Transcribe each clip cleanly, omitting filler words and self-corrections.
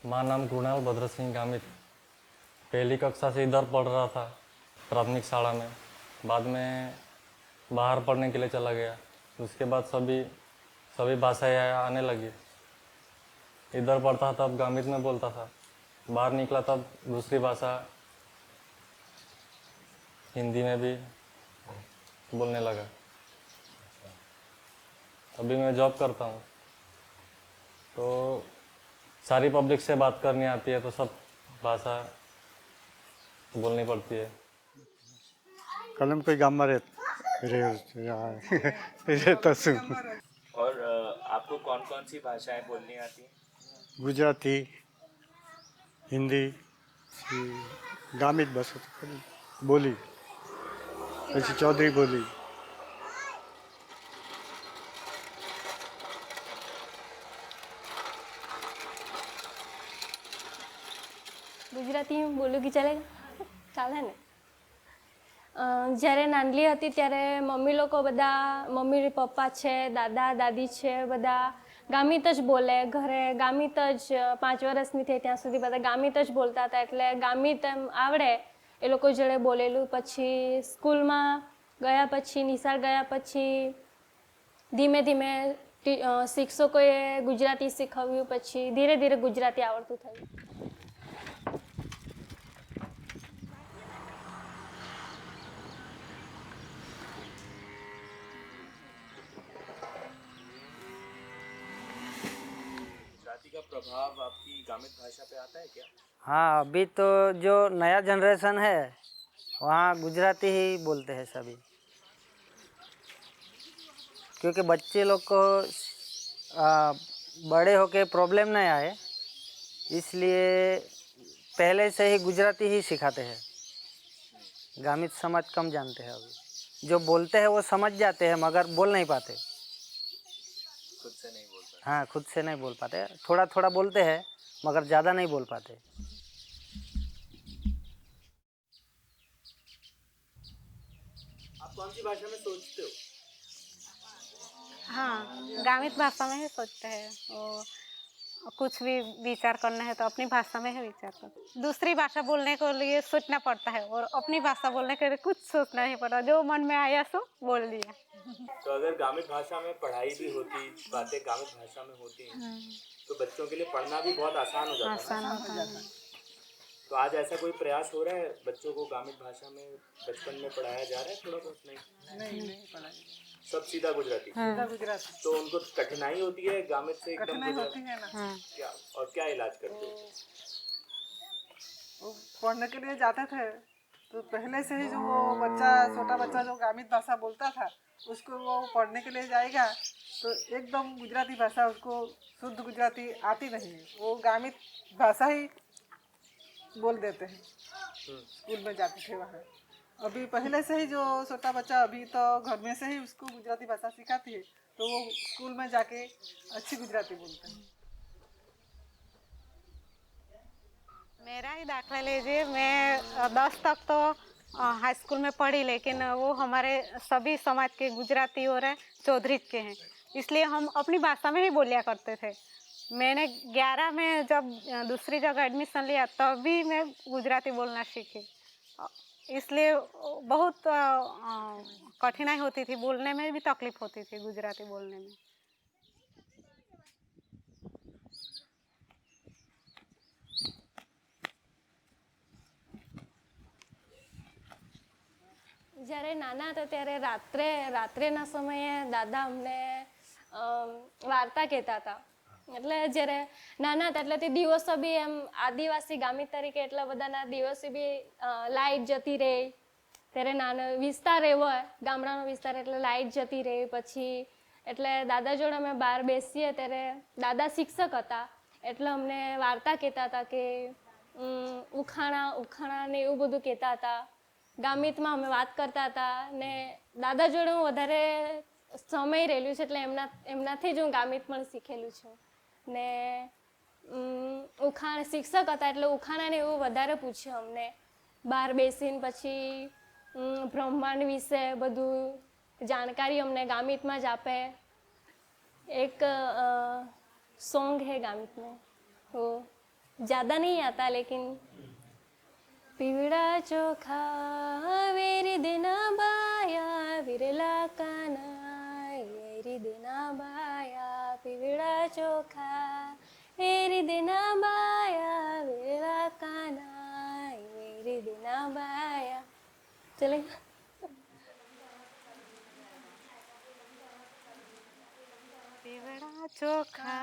माँ नाम कृणाल भद्र सिंह गामित। पहली कक्षा से इधर पढ़ रहा था प्राथमिक शाला में। बाद में बाहर पढ़ने के लिए चला गया। उसके बाद सभी भाषाएं आने लगी। इधर पढ़ता तब गामित में बोलता था, बाहर निकला तब दूसरी भाषा हिंदी में भी बोलने लगा। अभी मैं जॉब करता हूँ तो सारी पब्लिक से बात करनी आती है, तो सब भाषा बोलनी पड़ती है। कलम कोई गाम में रहता हूँ। और आपको कौन कौन सी भाषाएं बोलनी आती हैं? गुजराती, हिंदी, गामित बस बोली, પછી चौधरी बोली। ગુજરાતી બોલું કે ચાલે ચાલે ને? જ્યારે નાનલી હતી ત્યારે મમ્મી લોકો બધા, મમ્મી પપ્પા છે, દાદા દાદી છે, બધા ગામિત જ બોલે ઘરે। ગામિત જ 5 વર્ષની થઈ ત્યાં સુધી બધા ગામિત જ બોલતા હતા, એટલે ગામિત એમ આવડે એ લોકો જોડે બોલેલું। પછી સ્કૂલમાં ગયા પછી, નિશાળ ગયા પછી ધીમે ધીમે શિક્ષકોએ ગુજરાતી શીખવ્યું, પછી ધીરે ધીરે ગુજરાતી આવડતું થયું। गुजराती का प्रभाव आपकी गामित भाषा पे आता है क्या? हाँ, अभी तो जो नया जनरेशन है वहाँ गुजराती ही बोलते हैं सभी, क्योंकि बच्चे लोग को बड़े होके प्रॉब्लम नहीं आए, इसलिए पहले से ही गुजराती ही सिखाते हैं। गामित समझ कम जानते हैं। अभी जो बोलते हैं वो समझ जाते हैं मगर बोल नहीं पाते। खुद से नहीं बोल पाते? हाँ, खुद से नहीं बोल पाते, थोड़ा थोड़ा बोलते हैं मगर ज़्यादा नहीं बोल पाते। आप कौन सी भाषा में सोचते हो? हाँ, गामित भाषा में ही सोचते हैं। और कुछ भी विचार करना है तो अपनी भाषा में ही विचार करते। दूसरी भाषा बोलने के लिए सोचना पड़ता है और अपनी भाषा बोलने के लिए कुछ सोचना नहीं पड़ता, जो मन में आया सो बोल दिया। तो अगर गामित भाषा में पढ़ाई भी होती, बातें गामित भाषा में होती, तो बच्चों के लिए पढ़ना भी बहुत आसान हो जाता है। आसान होता है। तो आज ऐसा कोई प्रयास हो रहा है बच्चों को गामित भाषा में बचपन में पढ़ाया जा रहा है? थोड़ा बहुत नहीं पढ़ाया, सब सीधा गुजराती। तो उनको कठिनाई होती है गामित से एकदम गुजराती? क्या और क्या इलाज करते हो? वो पढ़ने के लिए जाते थे तो पहले से ही जो वो बच्चा, छोटा बच्चा जो गामित भाषा बोलता था, उसको वो पढ़ने के लिए जाएगा तो एकदम गुजराती भाषा उसको शुद्ध गुजराती आती नहीं है, वो गामित भाषा ही बोल देते हैं। स्कूल में जाते थे वहाँ। अभी पहले से ही जो छोटा बच्चा अभी तो घर में से ही उसको गुजराती भाषा सिखाती है, तो वो स्कूल में जाके अच्छी गुजराती बोलते हैं। मेरा ही दाखला लीजिए, मैं 10 तक तो हाई स्कूल में पढ़ी, लेकिन वो हमारे सभी समाज के गुजराती और चौधरी के हैं, इसलिए हम अपनी भाषा में ही बोलिया करते थे। मैंने 11 में जब दूसरी जगह एडमिशन लिया तभी मैं गुजराती बोलना सीखी, इसलिए बहुत कठिनाई होती थी, बोलने में भी तकलीफ होती थी गुजराती बोलने में। જ્યારે નાના હતા ત્યારે રાત્રેના સમયે દાદા અમને વાર્તા કહેતા હતા। એટલે જ્યારે નાના હતા એટલે તે દિવસો બી એમ આદિવાસી ગામિત તરીકે એટલા બધાના દિવસે બી લાઇટ જતી રહે, ત્યારે નાનો વિસ્તાર એવો ગામડાનો વિસ્તાર એટલે લાઇટ જતી રહે, પછી એટલે દાદા જોડે અમે બહાર બેસીએ ત્યારે દાદા શિક્ષક હતા એટલે અમને વાર્તા કહેતા હતા કે ઉખાણા ને એવું બધું કહેતા હતા. ગામિતમાં અમે વાત કરતા હતા ને દાદા જોડે હું વધારે સમય રહેલું છે એટલે એમનાથી જ હું ગામિત પણ શીખેલું છું. ને શિક્ષક હતા એટલે ઉખાણાને એવું વધારે પૂછ્યું અમને. બહાર બેસીને પછી બ્રહ્માંડ વિશે બધું જાણકારી અમને ગામિતમાં જ આપે. एक सॉन्ग है गामित में, वो ज़्यादा नहीं आता लेकिन पीवड़ा चोखा वेरी दिना बाया विरला काना वेरी दिना बाया पीवड़ा ચોખા વેરી દિના બાયા વિરલા કાના વેરી દિના બાયા. ચલે પીવડા ચોખા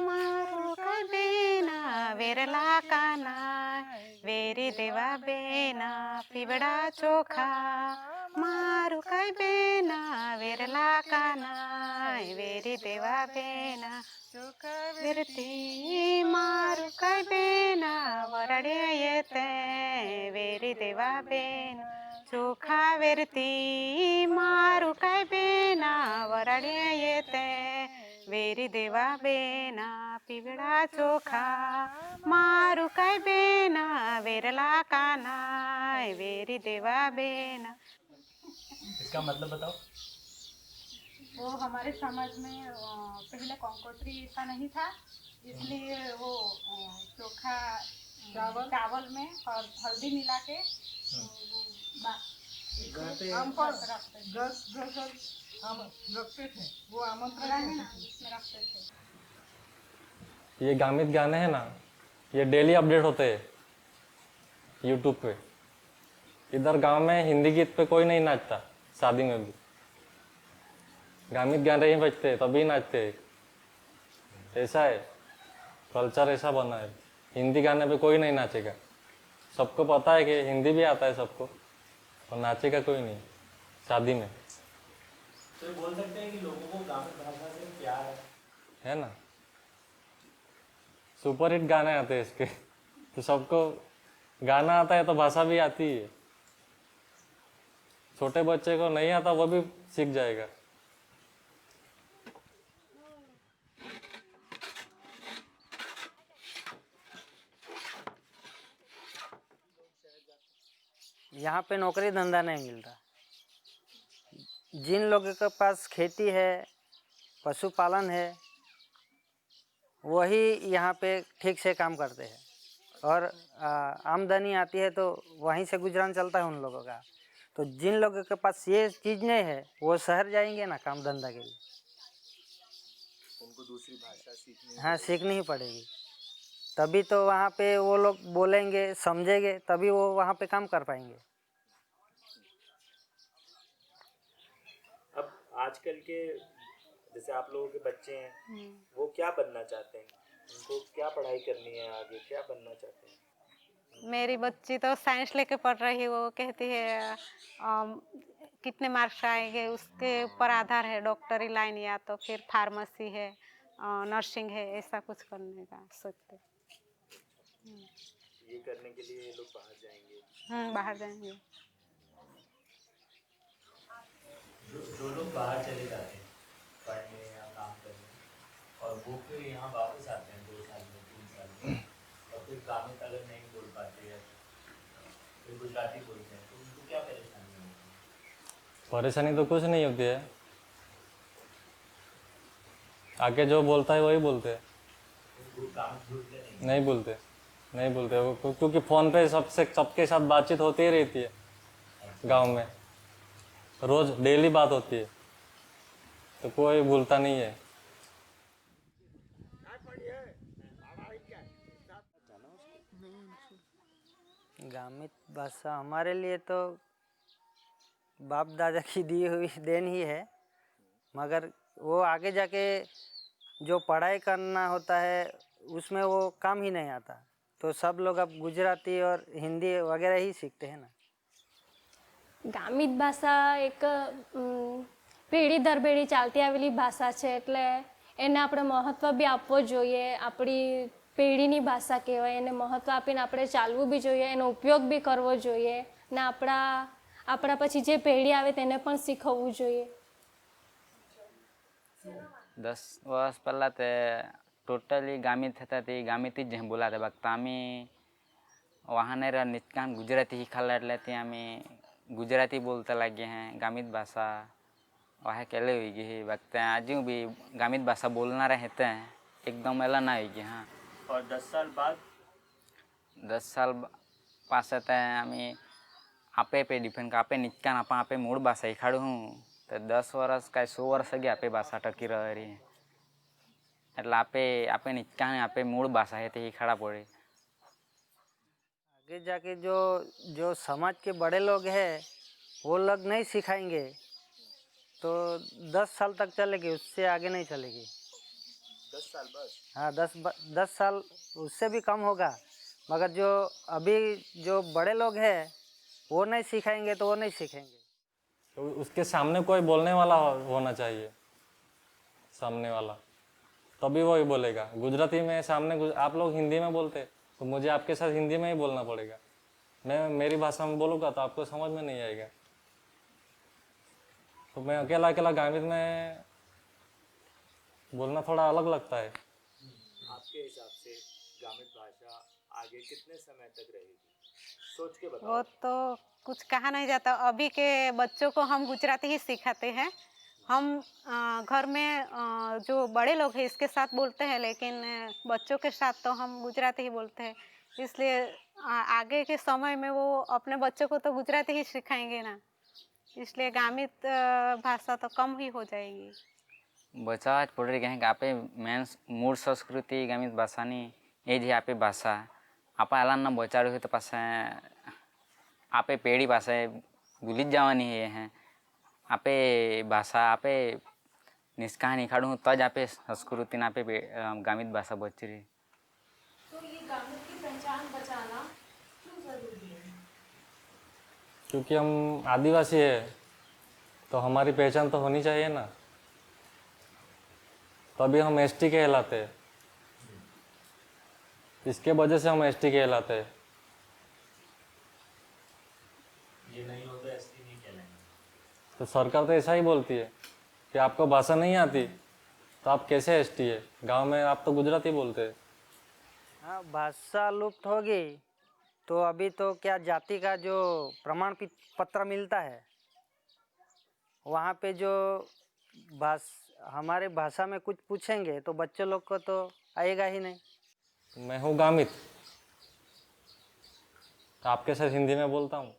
મારું કઈ બેના વેરલા કાના વેરી દેવા બેના પીવડા ચોખા મારું કઈ બેના વેરલા કાના વેરી દેવા બેના ચોખા વેરતી મારું કઈ બેના વરડે તે વેરી દેવા બેના ચોખા વેરતી મારું કઈ બેના વરડે તે વેરી દેવા બેના પીવડા ચોખા મારું કઈ બેના વેરલા કાના વેરી દેવા બેના. इसका मतलब बताओ. वो हमारे समाज में पहले कंकोत्री ऐसा नहीं था, इसलिए वो चोखा चावल में और हल्दी मिला के हम पर गस हम रखते थे, वो आमंत्रण इसमें रखते थे. ये गामित गाने हैं ना, ये डेली अपडेट होते हैं यूट्यूब पे. इधर गांव में हिंदी गीत पे कोई नहीं नाचता, शादी में भी गामित गाने ही बजते हैं तभी नाचते हैं. ऐसा है, कल्चर ऐसा बना है. हिंदी गाने पे कोई नहीं नाचेगा. सबको पता है कि हिंदी भी आता है सबको, और नाचेगा कोई नहीं शादी में. तो ये बोल सकते हैं कि लोगों को गामित भाषा से प्यार है ना. सुपर हिट गाने आते हैं इसके, तो सबको गाना आता है तो भाषा भी आती है. छोटे बच्चे को नहीं आता वो भी सीख जाएगा. यहाँ पे नौकरी धंधा नहीं मिल रहा. जिन लोगों के पास खेती है, पशुपालन है, वही यहाँ पे ठीक से काम करते हैं और आमदनी आती है तो वहीं से गुजरान चलता है उन लोगों का. तो जिन लोगों के पास ये चीज़ नहीं है वो शहर जाएंगे ना काम धंधा के लिए. उनको दूसरी भाषा सीखनी. हाँ, सीखनी ही पड़ेगी. तभी तो वहाँ पे वो लोग बोलेंगे, समझेंगे, तभी वो वहाँ पे काम कर पाएंगे. अब आजकल के जैसे आप लोगों के बच्चे हैं, वो क्या बनना चाहते हैं? उनको क्या पढ़ाई करनी है आगे, क्या बनना चाहते हैं? मेरी बच्ची तो साइंस लेके पढ़ रही है. वो कहती है कितने मार्क्स आएंगे उसके ऊपर आधार है, डॉक्टरी लाइन या तो फिर फार्मेसी है, नर्सिंग है, ऐसा कुछ करने का सोचते. ये करने के लिए ये लोग बाहर जाएंगे. बाहर जाएंगे. जो लोग बाहर चले जाते हैं पढ़ने या काम करने, और वो फिर यहाँ वापस आते हैं 2 साल में 3 साल में, और फिर गामित अगर नहीं बोल पाते हैं, फिर गुजराती बोलते हैं, तो उनको क्या परेशानी होती है? परेशानी तो कुछ नहीं होती है. आगे जो बोलता है वही बोलते हैं. वो गामित बोलते नहीं. नहीं बोलते वो, क्योंकि फ़ोन पे सबके साथ बातचीत होती ही रहती है. गांव में रोज़ डेली बात होती है, तो कोई भूलता नहीं है. गामित भाषा हमारे लिए तो बाप दादा की दी हुई देन ही है, मगर वो आगे जाके जो पढ़ाई करना होता है उसमें वो काम ही नहीं आता. तो सब लोग अब गुजराती और हिंदी वगैरह ही सीखते हैं ना. ગામિત ભાષા એક પેઢી દર પેઢી ચાલતી આવેલી ભાષા છે એટલે એને આપણે મહત્ત્વ બી આપવો જોઈએ. આપણી પેઢીની ભાષા કહેવાય, એને મહત્ત્વ આપીને આપણે ચાલવું બી જોઈએ, એનો ઉપયોગ બી કરવો જોઈએ ને આપણા પછી જે પેઢી આવે તેને પણ શીખવવું જોઈએ. 10 વર્ષ પહેલાં તે ટોટલી ગામિત હતા તે ગામિતી જ બોલાતા બાકી આम्ही વાહનેરા નિત્કાન ગુજરાતી શીખાલા એટલે ત્યાં અમે ગુજરાતી બોलता લાગે हैं गामित भाषा वह अकेले हुई गई वक्त आज भी गामित भाषा बोलना रहते हैं एकदम अलग ना हुई गई. हाँ और 10 साल बाद 10 साल पास હતા અમે આપે पे डिपेंड આપે નિત્કાન આપે મૂળ ભાષા શીખાડું હું તો 10 વર્ષ કાંઈ 100 વર્ષ ગયા આપે ભાષા ટકી રહી એટલે આપે નિત્કાન આપે મૂળ ભાષા है તે શીખાડા પડે. आगे जाके जो समाज के बड़े लोग हैं वो लोग नहीं सिखाएंगे तो 10 साल तक चलेगी, उससे आगे नहीं चलेगी. 10 साल बस. हाँ 10 साल उससे भी कम होगा, मगर जो अभी जो बड़े लोग हैं वो नहीं सिखाएंगे तो वो नहीं सीखेंगे. तो उसके सामने कोई बोलने वाला होना चाहिए, सामने वाला, तभी वो ही बोलेगा. गुजराती में सामने आप लोग हिंदी में बोलते तो मुझे आपके साथ हिंदी में ही बोलना पड़ेगा. मैं मेरी भाषा में बोलूँगा तो आपको समझ में नहीं आएगा. तो मैं अकेला अकेला गामित में बोलना थोड़ा अलग लगता है. आपके हिसाब से गामित भाषा आगे कितने समय तक रहेगी? सोच के बताओ. वो तो कुछ कहा नहीं जाता. अभी के बच्चों को हम गुजराती ही सिखाते हैं. हम घर में जो बड़े लोग हैं इसके साथ बोलते हैं, लेकिन बच्चों के साथ तो हम गुजराती ही बोलते हैं. इसलिए आगे के समय में वो अपने बच्चों को तो गुजराती ही सिखाएंगे ना, इसलिए गामित भाषा तो कम ही हो जाएगी. બચાવવા જ પડી કહે કે આપે મેન મૂળ સંસ્કૃતિ ગામિત ભાષાની એ જે આપે ભાષા આપણે આલાના બચાવ્યું હોય તો પાછા આપે પેઢી પાસે ભૂલી જ જવાની હે આપે ભાષા આપે નિષ્કાન શીખાડું તો જ આપે સંસ્કૃતિને આપે ગામિત ભાષા બચી રહી. क्योंकि हम आदिवासी है तो हमारी पहचान तो होनी चाहिए ना, तभी हम एसटी कहलाते हैं. इसके वजह से हम एसटी कहलाते हैं. ये नहीं होता एसटी नहीं कहलाएंगे. तो सरकार तो ऐसा ही बोलती है कि आपको भाषा नहीं आती तो आप कैसे एसटी है. गांव में आप तो गुजराती बोलते हैं. हाँ भाषा लुप्त होगी तो अभी तो क्या जाति का जो प्रमाण पत्र मिलता है वहाँ पे जो हमारे भाषा में कुछ पूछेंगे तो बच्चे लोग को तो आएगा ही नहीं. मैं हूँ गामित, आपके साथ हिंदी में बोलता हूँ.